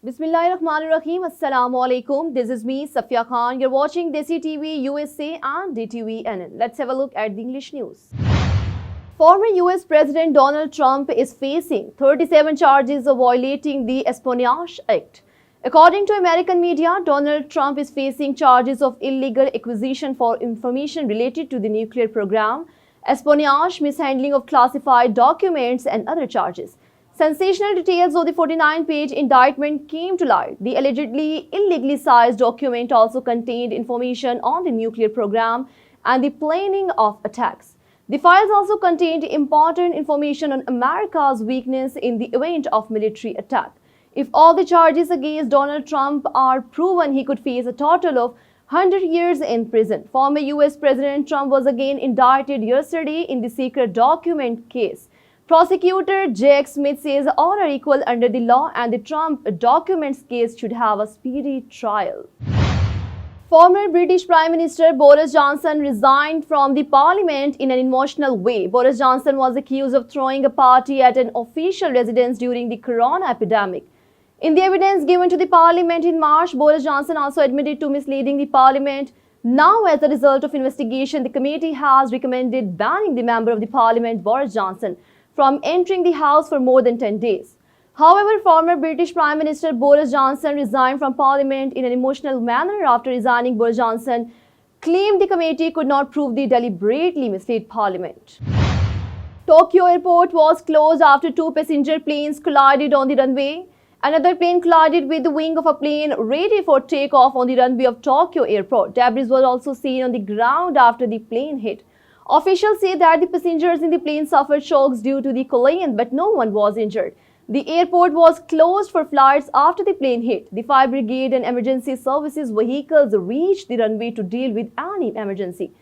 Bismillahirrahmanirrahim. Assalamu alaikum. This is me, Safia Khan. You're watching Desi TV, USA and I Dtvnn. Let's have a look at the English news. Former US President Donald Trump is facing 37 charges of violating the Espionage Act. According to American media, Donald Trump is facing charges of illegal acquisition for information related to the nuclear program, espionage, mishandling of classified documents, and other charges. Sensational details of the 49-page indictment came to light. The allegedly illegally sized document also contained information on the nuclear program and the planning of attacks. The files also contained important information on America's weakness in the event of military attack. If all the charges against Donald Trump are proven, he could face a total of 100 years in prison. Former US President Trump was again indicted yesterday in the secret document case. Prosecutor Jack Smith says all are equal under the law and the Trump documents case should have a speedy trial. Former British Prime Minister Boris Johnson resigned from the parliament in an emotional way. Boris Johnson was accused of throwing a party at an official residence during the corona epidemic. In the evidence given to the parliament in March, Boris Johnson also admitted to misleading the parliament. Now, as a result of investigation, the committee has recommended banning the member of the parliament, Boris Johnson, from entering the House for more than 10 days. However, former British Prime Minister Boris Johnson resigned from Parliament in an emotional manner. After resigning, Boris Johnson claimed the committee could not prove they deliberately misled Parliament. Tokyo airport was closed after two passenger planes collided on the runway. Another plane collided with the wing of a plane ready for takeoff on the runway of Tokyo airport. Debris was also seen on the ground after the plane hit. Officials say that the passengers in the plane suffered shocks due to the collision, but no one was injured. The airport was closed for flights after the plane hit. The fire brigade and emergency services vehicles reached the runway to deal with any emergency.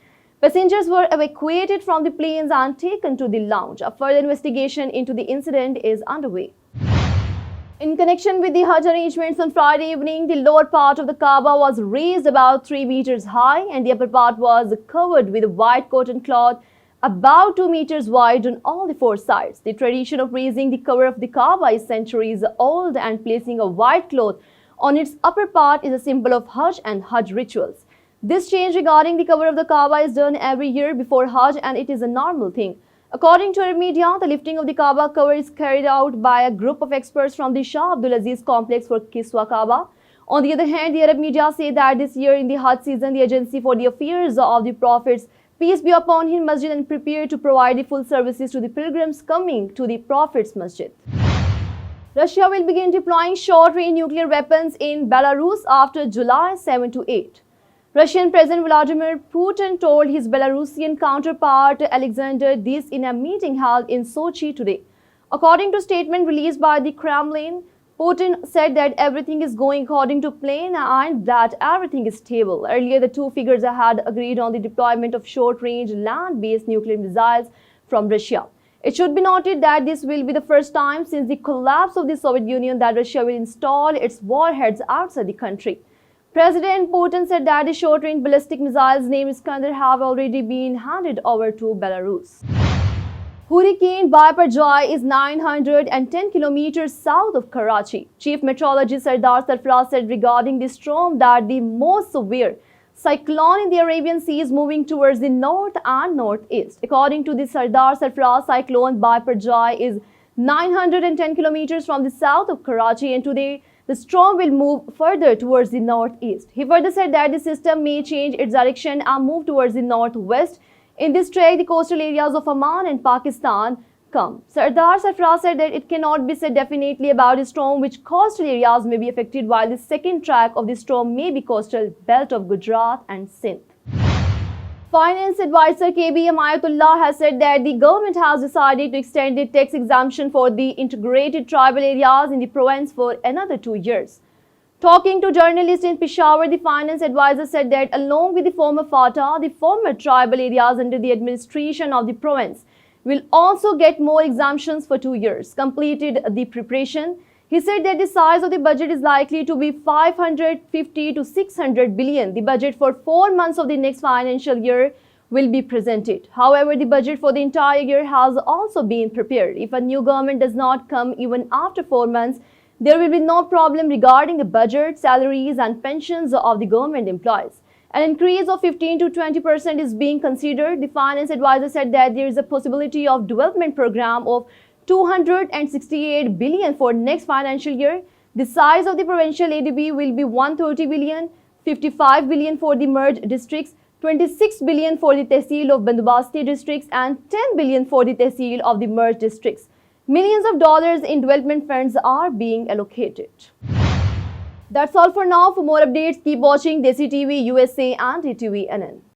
Passengers were evacuated from the planes and taken to the lounge. A further investigation into the incident is underway. In connection with the Hajj arrangements on Friday evening, the lower part of the Kaaba was raised about 3 meters high and the upper part was covered with a white cotton cloth about 2 meters wide on all the 4 sides. The tradition of raising the cover of the Kaaba is centuries old and placing a white cloth on its upper part is a symbol of Hajj and Hajj rituals. This change regarding the cover of the Kaaba is done every year before Hajj and it is a normal thing. According to Arab media, the lifting of the Kaaba cover is carried out by a group of experts from the Shah Abdulaziz complex for Kiswa Kaaba. On the other hand, the Arab media say that this year in the Hajj season, the Agency for the Affairs of the Prophets, peace be upon him, Masjid and prepared to provide the full services to the pilgrims coming to the Prophet's Masjid. Russia will begin deploying short-range nuclear weapons in Belarus after July 7 to 8. Russian President Vladimir Putin told his Belarusian counterpart Alexander this in a meeting held in Sochi today. According to a statement released by the Kremlin, Putin said that everything is going according to plan and that everything is stable. Earlier, the two figures had agreed on the deployment of short-range land-based nuclear missiles from Russia. It should be noted that this will be the first time since the collapse of the Soviet Union that Russia will install its warheads outside the country. President Putin said that the short-range ballistic missiles named Iskander have already been handed over to Belarus. Hurricane Biparjoy is 910 kilometers south of Karachi. Chief Meteorologist Sardar Sarfaraz said regarding the storm that the most severe cyclone in the Arabian Sea is moving towards the north and northeast. According to the Sardar Sarfaraz, cyclone Biparjoy is 910 kilometers from the south of Karachi and today the storm will move further towards the northeast. He further said that the system may change its direction and move towards the northwest. In this track, the coastal areas of Oman and Pakistan come. Sardar Sarfaraz said that it cannot be said definitely about the storm which coastal areas may be affected while the second track of the storm may be coastal belt of Gujarat and Sindh. Finance advisor KBM Ayatollah has said that the government has decided to extend the tax exemption for the integrated tribal areas in the province for another 2 years. Talking to journalists in Peshawar, the finance advisor said that along with the former FATA, the former tribal areas under the administration of the province will also get more exemptions for 2 years. Completed the preparation, he said that the size of the budget is likely to be 550 to 600 billion. The budget for 4 months of the next financial year will be presented. However, the budget for the entire year has also been prepared. If a new government does not come even after 4 months, There will be no problem regarding the budget, salaries and pensions of the government employees. An increase of 15 to 20% is being considered. The finance advisor said that there is a possibility of development program of 268 billion for next financial year. The size of the provincial ADB will be 130 billion, 55 billion for the merged districts, 26 billion for the tehsil of Bandobasti districts and 10 billion for the tehsil of the merged districts. Millions of dollars in development funds are being allocated. That's all for now. For more updates, keep watching Desi TV USA and I Dtvnn.